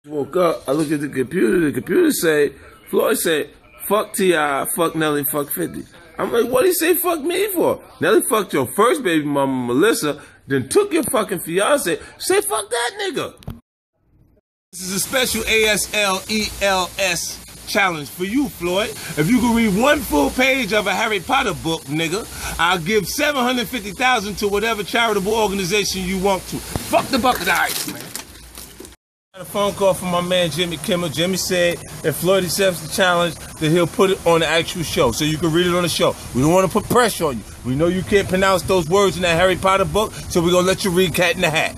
Woke up, I look at the computer say, Floyd said, fuck T.I., fuck Nelly, fuck 50. I'm like, what did he say fuck me for? Nelly fucked your first baby mama, Melissa, then took your fucking fiance. Say fuck that nigga. This is a special ASLELS challenge for you, Floyd. If you can read one full page of a Harry Potter book, nigga, I'll give $750,000 to whatever charitable organization you want to. Fuck the bucket of ice, man. I got a phone call from my man Jimmy Kimmel. Jimmy said if Floyd accepts the challenge, then he'll put it on the actual show, so you can read it on the show. We don't want to put pressure on you. We know you can't pronounce those words in that Harry Potter book, so we're going to let you read Cat in the Hat.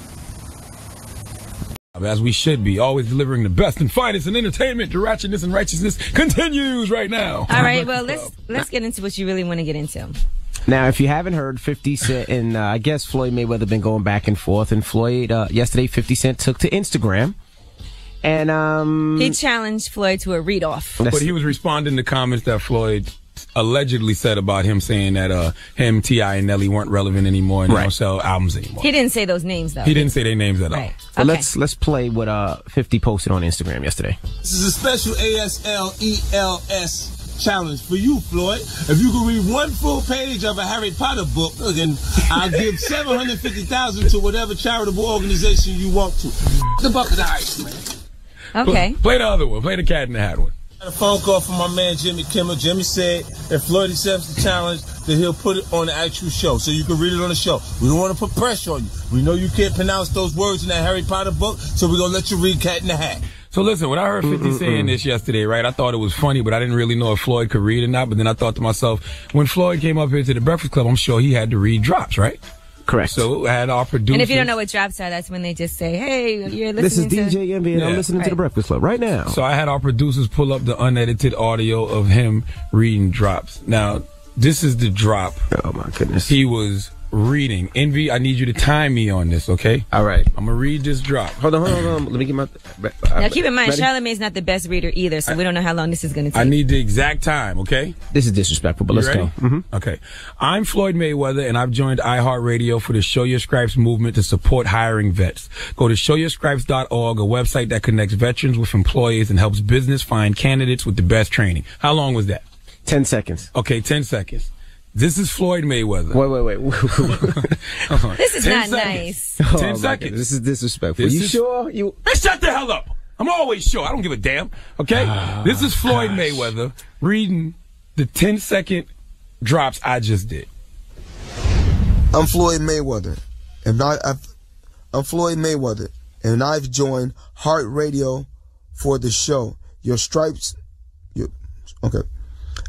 As we should be, always delivering the best and finest in entertainment. The ratchetness and righteousness continues right now. All right, well, let's get into what you really want to get into. Now, if you haven't heard, 50 Cent and I guess Floyd Mayweather been going back and forth, and Floyd, yesterday 50 Cent took to Instagram. And he challenged Floyd to a read-off. But he was responding to comments that Floyd allegedly said about him, saying that him, T.I., and Nelly weren't relevant anymore and they don't sell albums anymore. He didn't say those names, though. He didn't say their names at all. Okay. So let's play what 50 posted on Instagram yesterday. This is a special ASLELS challenge for you, Floyd. If you can read one full page of a Harry Potter book, then I'll give $750,000 to whatever charitable organization you want to. The bucket of ice, man. Okay. Play the other one. Play the Cat in the Hat one. I got a phone call from my man Jimmy Kimmel. Jimmy said if Floyd accepts the challenge, then he'll put it on the actual show, so you can read it on the show. We don't want to put pressure on you. We know you can't pronounce those words in that Harry Potter book, so we're going to let you read Cat in the Hat. So listen, when I heard 50 saying this yesterday, right, I thought it was funny, but I didn't really know if Floyd could read or not. But then I thought to myself, when Floyd came up here to the Breakfast Club, I'm sure he had to read drops, right? Correct. So I had our producer. And if you don't know what drops are, that's when they just say, hey, you're listening This is to... DJ Envy, and I'm listening to the Breakfast Club right now. So I had our producers pull up the unedited audio of him reading drops. Now, this is the drop. Oh, my goodness. He was reading. Envy, I need you to time me on this, okay? All right. I'm going to read this drop. Hold on. Let me get my... Now, keep in mind, Charlamagne's not the best reader either, so we don't know how long this is going to take. I need the exact time, okay? This is disrespectful, but let's go. Okay. I'm Floyd Mayweather, and I've joined iHeartRadio for the Show Your Stripes movement to support hiring vets. Go to showyourstripes.org, a website that connects veterans with employees and helps business find candidates with the best training. How long was that? 10 seconds. Okay, 10 seconds. This is Floyd Mayweather. Wait. This is not seconds. nice. 10 seconds. This is disrespectful. Sure? Hey, shut the hell up. I'm always sure. I don't give a damn. Okay? This is Floyd Mayweather reading the 10-second drops I just did. I'm Floyd Mayweather, and I've joined Heart Radio for the show Your Stripes.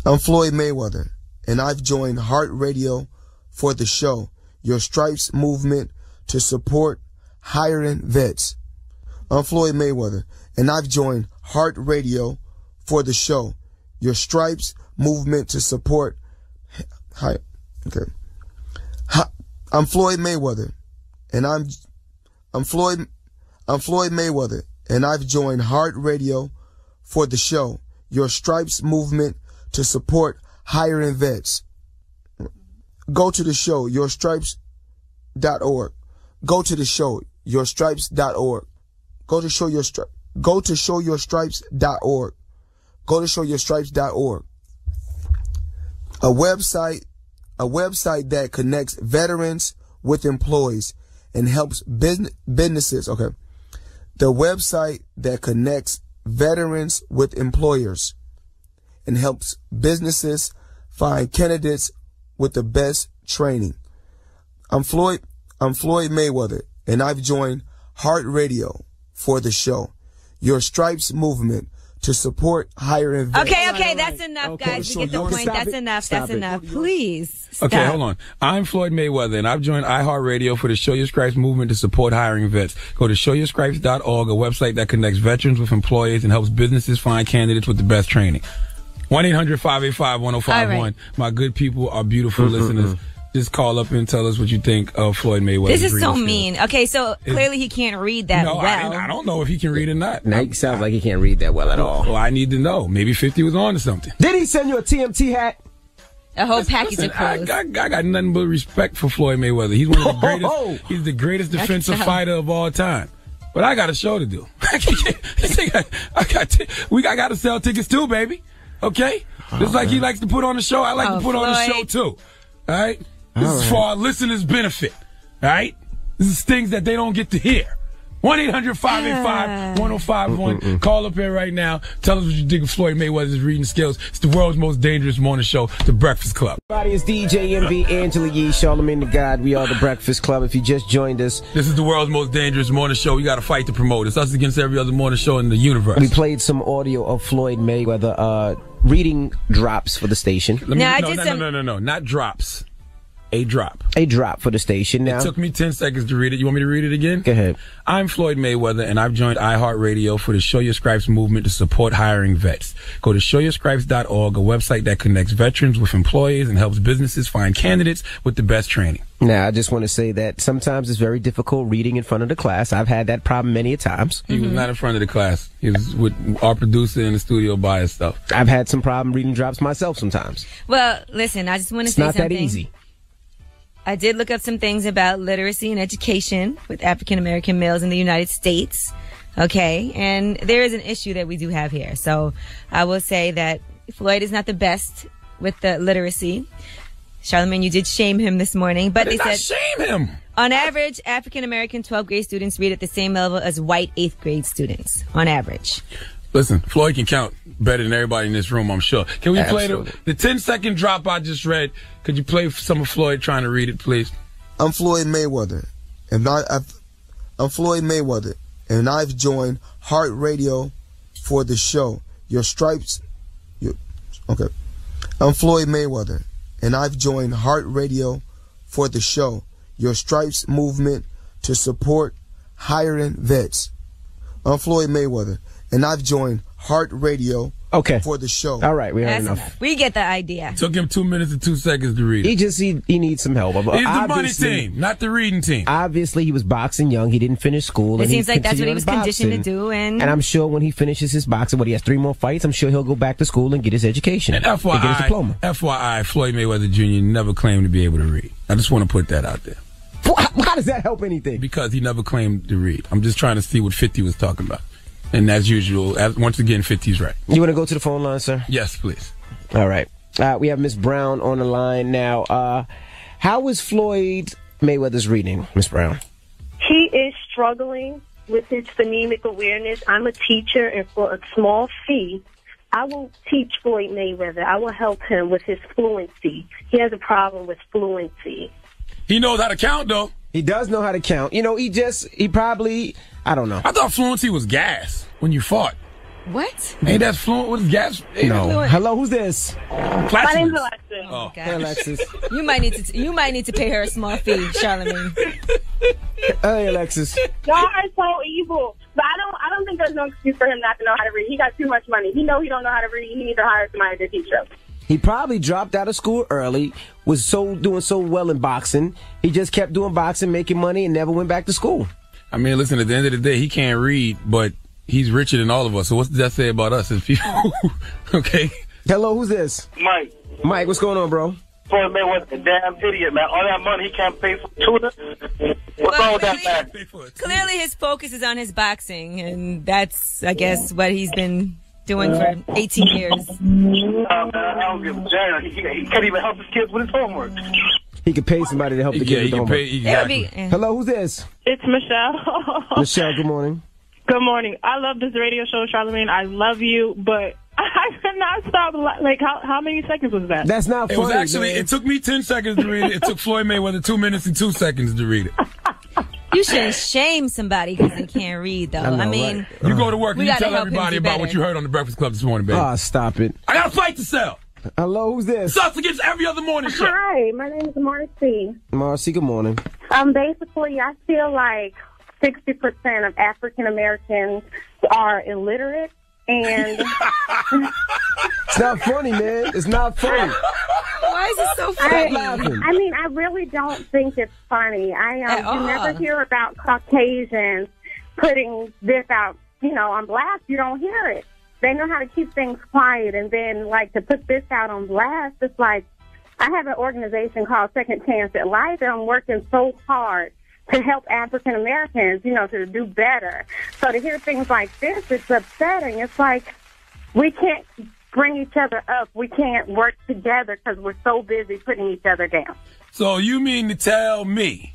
I'm Floyd Mayweather, and I've joined Heart Radio for the show Your Stripes movement to support hiring vets. I'm Floyd Mayweather, and I've joined Heart Radio for the show Your Stripes movement to support I'm Floyd Mayweather, and I'm Floyd Mayweather, and I've joined Heart Radio for the show Your Stripes movement to support hiring vets. Go to the show yourstripes.org. Go to the show yourstripes.org. Go to showyourstripes.org. Go to showyourstripes.org. A website that connects veterans with employees and helps businesses. Okay. The website that connects veterans with employers and helps businesses find candidates with the best training. I'm Floyd Mayweather, and I've joined Heart Radio for the show Your Stripes movement to support hiring vets. Okay, that's enough, guys. We get the point. That's enough. That's enough. Please stop. Okay, hold on. I'm Floyd Mayweather, and I've joined iHeartRadio for the Show Your Stripes movement to support hiring vets. Go to showyourstripes.org, a website that connects veterans with employees and helps businesses find candidates with the best training. 1-800-585-1051. Right. My good people, our beautiful listeners. Just call up and tell us what you think of Floyd Mayweather. This is so mean. Okay, so clearly he can't read that well. I don't know if he can read or not. Now he sounds like he can't read that well at all. Well, I need to know. Maybe 50 was on to something. Did he send you a TMT hat? A whole package of clothes. I got nothing but respect for Floyd Mayweather. He's one of the greatest. He's the greatest defensive fighter of all time. But I got a show to do. I got to sell tickets too, baby. Okay? Just like he likes to put on the show, I like to put on the show too. All right? This is for our listeners' benefit. All right? This is things that they don't get to hear. 1-800-585-1051. Call up here right now. Tell us what you think of Floyd Mayweather's reading skills. It's the world's most dangerous morning show, The Breakfast Club. Everybody, it's DJ MB, Angela Yee, Charlamagne the God. We are The Breakfast Club. If you just joined us, this is the world's most dangerous morning show. We got to fight to promote. It's us against every other morning show in the universe. We played some audio of Floyd Mayweather reading drops for the station. No, not drops. A drop. A drop for the station now. It took me 10 seconds to read it. You want me to read it again? Go ahead. I'm Floyd Mayweather, and I've joined iHeartRadio for the Show Your Stripes movement to support hiring vets. Go to showyourstripes.org, a website that connects veterans with employees and helps businesses find candidates with the best training. Now, I just want to say that sometimes it's very difficult reading in front of the class. I've had that problem many a times. He was not in front of the class. He was with our producer in the studio by his stuff. I've had some problem reading drops myself sometimes. Well, listen, I just want to say something. It's not that easy. I did look up some things about literacy and education with African American males in the United States. Okay. And there is an issue that we do have here. So I will say that Floyd is not the best with the literacy. Charlamagne, you did shame him this morning, but they said shame him. On average, African American 12th grade students read at the same level as white 8th grade students on average. Listen, Floyd can count better than everybody in this room, I'm sure. Can we play the 10-second drop I just read? Could you play some of Floyd trying to read it, please? I'm Floyd Mayweather, and I'm Floyd Mayweather, and I've joined Heart Radio for the show. Your Stripes. Okay. I'm Floyd Mayweather, and I've joined Heart Radio for the show. Your Stripes movement to support hiring vets. I'm Floyd Mayweather, and I've joined Heart Radio for the show. All right, we heard enough. We get the idea. Took him 2 minutes and 2 seconds to read it. He needs some help. He's the money team, not the reading team. Obviously, he was boxing young. He didn't finish school. It seems like that's what he was conditioned to do. And I'm sure when he finishes his boxing, he has 3 more fights, I'm sure he'll go back to school and get his education. And FYI, get his diploma. FYI, Floyd Mayweather Jr. never claimed to be able to read. I just want to put that out there. How does that help anything? Because he never claimed to read. I'm just trying to see what 50 was talking about. And as usual, once again, 50's right. You want to go to the phone line, sir? Yes, please. All right. We have Miss Brown on the line now. How is Floyd Mayweather's reading, Miss Brown? He is struggling with his phonemic awareness. I'm a teacher, and for a small fee, I will teach Floyd Mayweather. I will help him with his fluency. He has a problem with fluency. He knows how to count, though. He does know how to count. You know, he probably, I don't know. I thought fluency was gas when you fought. What? Ain't that fluent? What is gas? No. Hello, who's this? My name's Alexis. Oh, okay. Hey, Alexis. You might need to pay her a small fee, Charlamagne. Hey, Alexis. Y'all are so evil. But I don't think there's no excuse for him not to know how to read. He got too much money. He don't know how to read. He needs to hire somebody to teach him. He probably dropped out of school early, was doing so well in boxing. He just kept doing boxing, making money, and never went back to school. I mean, listen, at the end of the day, he can't read, but he's richer than all of us. So what does that say about us as people? Okay. Hello, who's this? Mike. Mike, what's going on, bro? Floyd Mayweather's a damn idiot, man. All that money he can't pay for tutor. What's wrong with that, man? Clearly his focus is on his boxing, and that's, I guess, what he's been doing for 18 years. Man, I don't give a damn. He can't even help his kids with his homework. He could pay somebody to help the kids with the homework. Exactly. Hello, who's this? It's Michelle. Michelle, good morning. Good morning. I love this radio show, Charlamagne. I love you, but I could not stop. Like, how many seconds was that? That's not funny. It was actually, man. it took me 10 seconds to read it. It took Floyd Mayweather 2 minutes and 2 seconds to read it. You shouldn't shame somebody because they can't read, though. I mean, right? You go to work and you tell help everybody him do about what better. you heard on the Breakfast Club this morning, baby. Oh, stop it. I got a fight to sell. Hello, who's this? Sucks against every other morning show. Hi, my name is Marcy. Marcy, good morning. Basically, I feel like 60% of African Americans are illiterate, and It's not funny, man. It's not funny. why is it so funny? I mean, I really don't think it's funny. You never hear about Caucasians putting this out, on blast. You don't hear it. They know how to keep things quiet, and then, like, to put this out on blast, it's like, I have an organization called Second Chance at Life, and I'm working so hard to help African Americans, you know, to do better. So to hear things like this, it's upsetting. It's like we can't bring each other up. We can't work together because we're so busy putting each other down. So you mean to tell me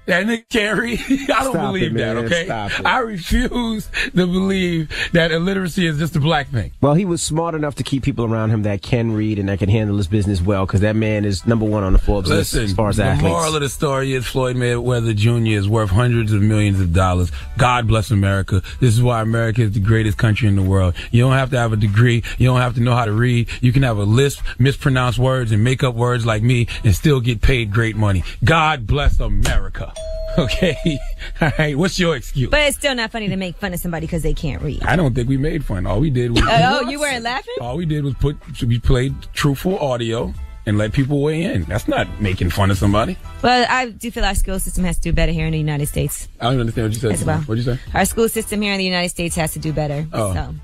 that nigga can't read? I don't believe that, okay? I refuse to believe that illiteracy is just a black thing. Well, he was smart enough to keep people around him that can read and that can handle his business well, because that man is #1 on the Forbes list as far as athletes. The moral of the story is Floyd Mayweather Jr. is worth hundreds of millions of dollars. God bless America. This is why America is the greatest country in the world. You don't have to have a degree. You don't have to know how to read. You can have a lisp, mispronounce words, and make up words like me and still get paid great money. God bless America. Okay. All right. What's your excuse? But it's still not funny to make fun of somebody because they can't read. I don't think we made fun. All we did was... you weren't laughing? All we did was we played truthful audio and let people weigh in. That's not making fun of somebody. Well, I do feel our school system has to do better here in the United States. I don't understand what you said. As well. What'd you say? Our school system here in the United States has to do better. Oh. So.